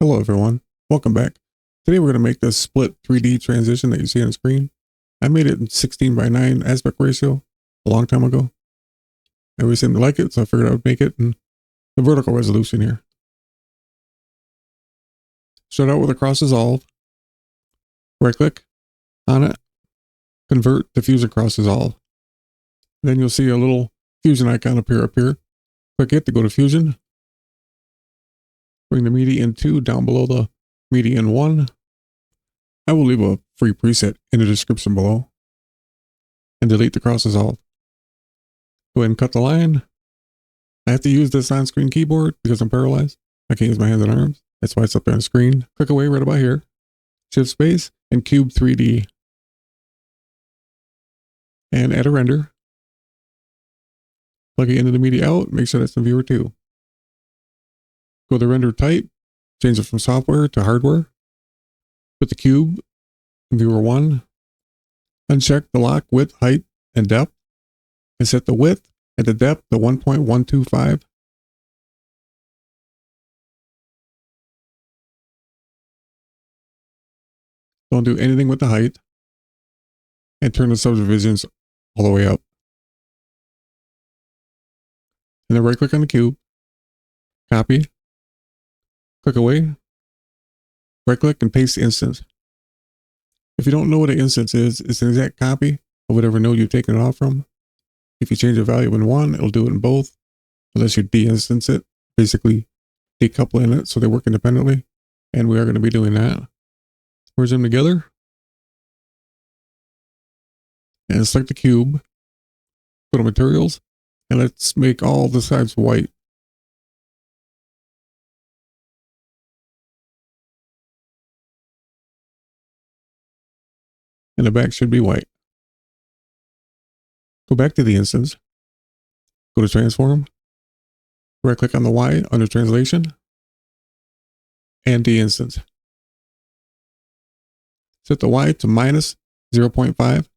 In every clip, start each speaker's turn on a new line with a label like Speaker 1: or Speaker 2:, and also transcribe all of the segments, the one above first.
Speaker 1: Hello everyone, welcome back. Today we're going to make this split 3D transition that you see on the screen. I made it in 16:9 aspect ratio a long time ago. Everybody seemed to like it, so I figured I would make it in the vertical resolution here. Start out with a cross dissolve. Right click on it, convert to fusion cross dissolve. Then you'll see a little fusion icon appear up here. Click it to go to fusion. Bring the median 2 down below the median 1. I will leave a free preset in the description below. And delete the cross dissolve. Go ahead and cut the line. I have to use this on-screen keyboard because I'm paralyzed. I can't use my hands and arms. That's why it's up there on the screen. Click away right about here. Shift space and cube 3D. And add a render. Plug it into the media out. Make sure that's in viewer 2. Go to render type. Change it from software to hardware. Put the cube in viewer 1. Uncheck the lock width, height, and depth. And set the width and the depth to 1.125. Don't do anything with the height. And turn the subdivisions all the way up. And then right click on the cube. Copy. Click away. Right click and paste the instance. If you don't know what an instance is, it's an exact copy of whatever node you've taken it off from. If you change a value in one, it'll do it in both. Unless you de-instance it, basically decoupling it so they work independently. And we are going to be doing that. Merge them together. And select the cube. Go to materials. And let's make all the sides white. And the back should be white. Go back to the instance. Go to transform. Right click on the Y under translation. And de-instance. Set the Y to minus 0.5.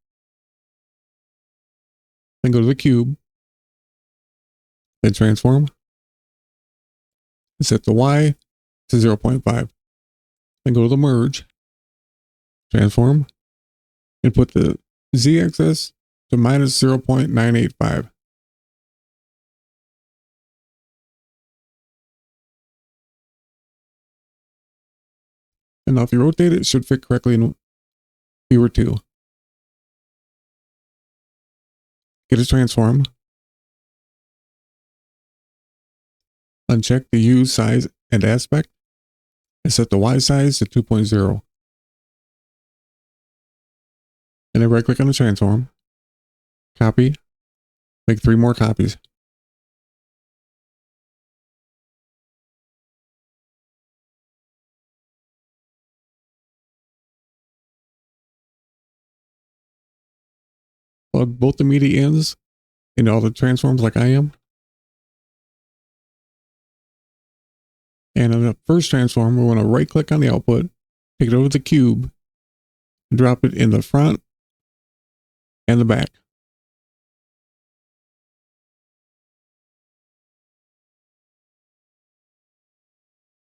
Speaker 1: Then go to the cube. Then transform. And set the Y to 0.5. Then go to the merge. Transform. And put the Z-axis to minus 0.985. And now if you rotate it, it should fit correctly in viewer 2. Get a transform. Uncheck the U size and aspect. And set the Y size to 2.0. And then right click on the transform. Copy. Make 3 more copies. Plug both the media ends into all the transforms like I am. And on the first transform, we're going to right click on the output, take it over to the cube, and drop it in the front and the back.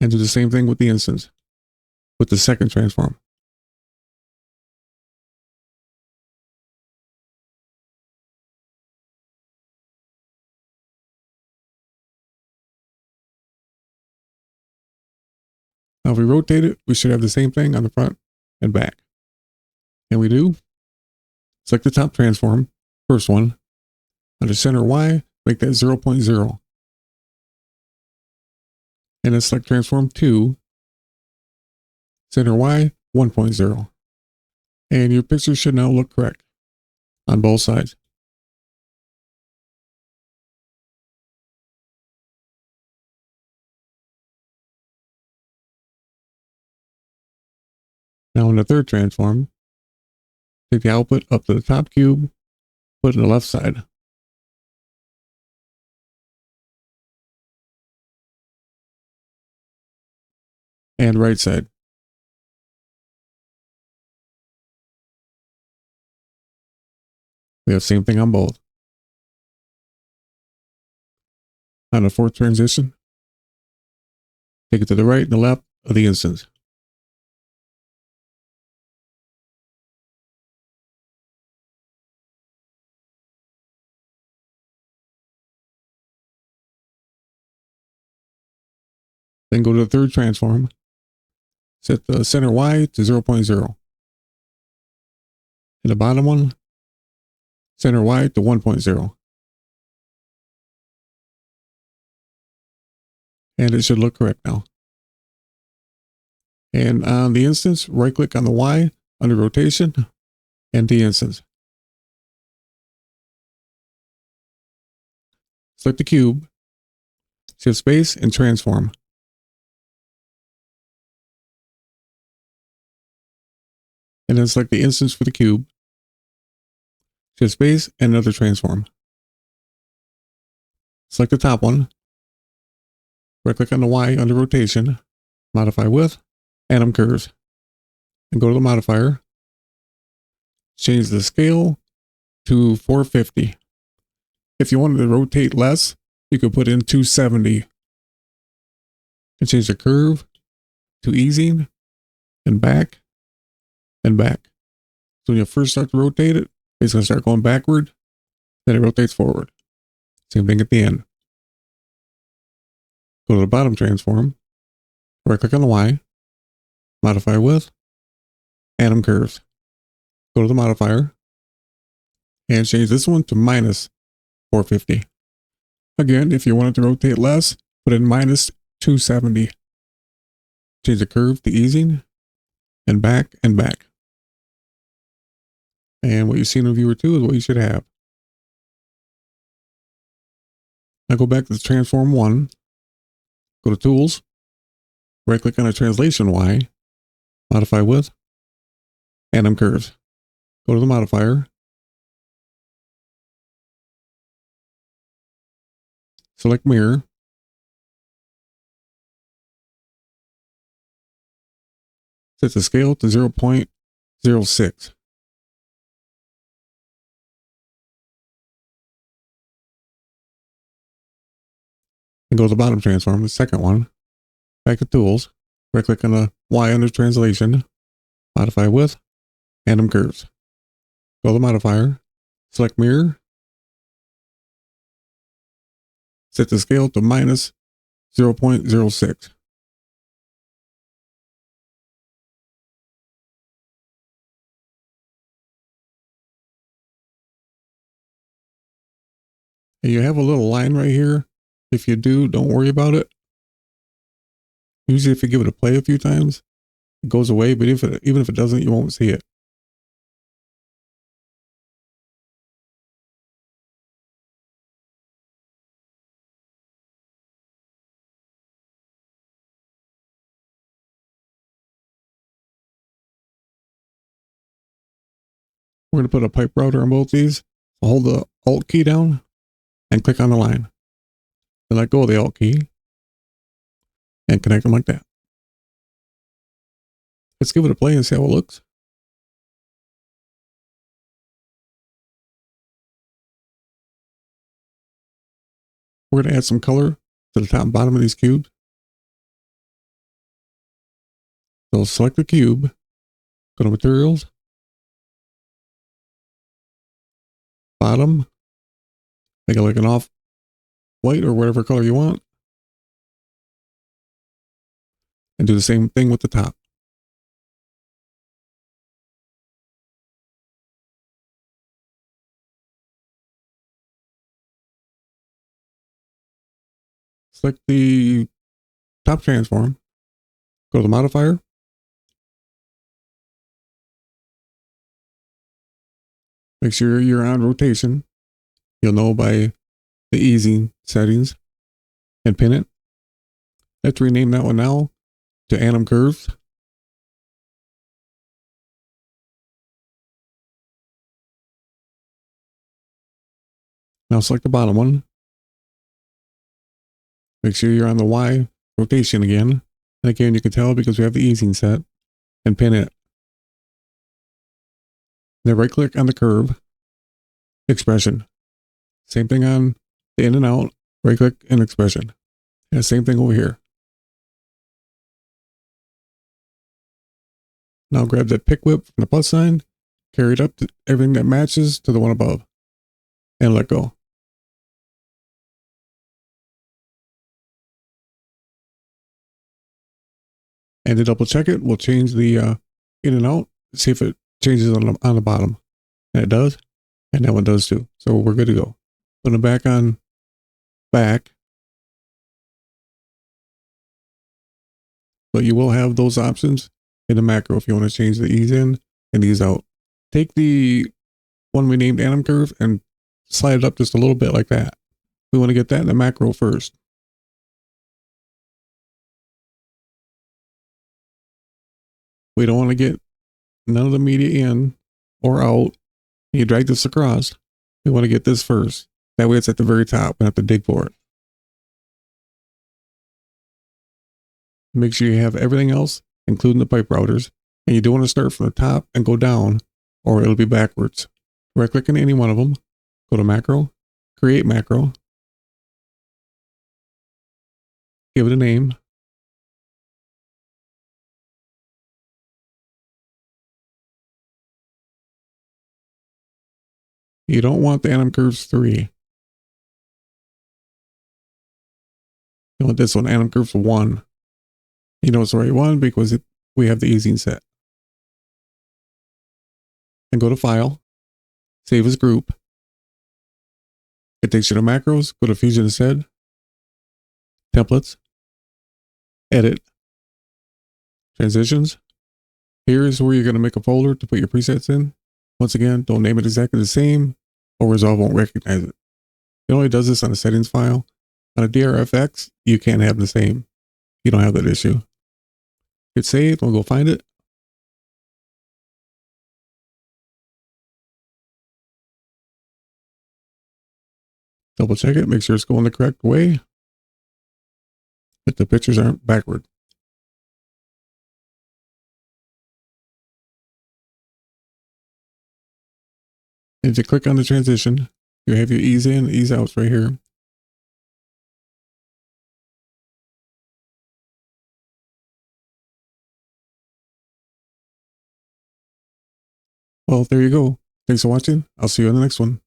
Speaker 1: And do the same thing with the instance, with the second transform. Now if we rotate it, we should have the same thing on the front and back. And we do. Select the top transform, first one. Under center Y, make that 0.0. And then select transform 2, center Y, 1.0. And your picture should now look correct on both sides. Now in the third transform, take the output up to the top cube, put it on the left side. And right side. We have the same thing on both. On the fourth transition, take it to the right and the left of the instance. Then go to the third transform. Set the center Y to 0.0. And the bottom one, center Y to 1.0. And it should look correct now. And on the instance, right click on the Y under rotation and the instance. Select the cube, shift space and transform. And then select the instance for the cube, shift space and another transform. Select the top one, right click on the Y under rotation, modify width, atom curves, and go to the modifier, change the scale to 450. If you wanted to rotate less, you could put in 270 and change the curve to easing and back and back. So when you first start to rotate it, it's going to start going backward, then it rotates forward. Same thing at the end. Go to the bottom transform, right click on the Y, modify width, atom curves. Go to the modifier and change this one to minus 450. Again, if you wanted to rotate less, put in minus 270. Change the curve to easing and back and back. And what you see in viewer 2 is what you should have. Now go back to the transform 1, go to tools, right click on the translation Y, modify width, atom curves. Go to the modifier, select mirror, set the scale to 0.06. And go to the bottom transform, the second one, back to tools, right click on the Y under translation, modify width, atom curves. Go to the modifier, select mirror, set the scale to minus 0.06. And you have a little line right here. If you do, don't worry about it. Usually if you give it a play a few times, it goes away, but even if it doesn't, you won't see it. We're going to put a pipe router on both these. So hold the Alt key down and click on the line. Then let go of the Alt key and connect them like that. Let's give it a play and see how it looks. We're going to add some color to the top and bottom of these cubes. So select the cube, go to materials, bottom, make it like an off white or whatever color you want. And do the same thing with the top. Select the top transform, go to the modifier, make sure you're on rotation. You'll know by the easing settings, and pin it. Let's rename that one now to atom curves. Now select the bottom one. Make sure you're on the Y rotation again. And again, you can tell because we have the easing set, and pin it. Then right click on the curve, expression. Same thing on the in and out, right click and expression. And the same thing over here. Now grab that pick whip from the plus sign, carry it up to everything that matches to the one above, and let go. And to double check it, we'll change the in and out, see if it changes on the bottom. And it does, and that one does too. So we're good to go. Put them back on back. But you will have those options in the macro if you want to change the ease in and ease out. Take the one we named atom curve and slide it up just a little bit like that. We want to get that in the macro first. We don't want to get none of the media in or out. You drag this across. We want to get this first. That way it's at the very top. We have to dig for it. Make sure you have everything else, including the pipe routers. And you do want to start from the top and go down, or it'll be backwards. Right click on any one of them. Go to macro, create macro. Give it a name. You don't want the atom curves 3. You want this one, atom curves 1. You know it's the right one because we have the easing set. And go to File, Save as Group. It takes you to Macros, go to Fusion instead, Templates, Edit, Transitions. Here's where you're going to make a folder to put your presets in. Once again, don't name it exactly the same or Resolve won't recognize it. It only does this on a settings file. On a DRFX, you can't have the same. You don't have that issue. Hit save, we'll go find it. Double check it, make sure it's going the correct way. That the pictures aren't backward. And if you click on the transition, you have your ease in, ease outs right here. Well, there you go. Thanks for watching. I'll see you on the next one.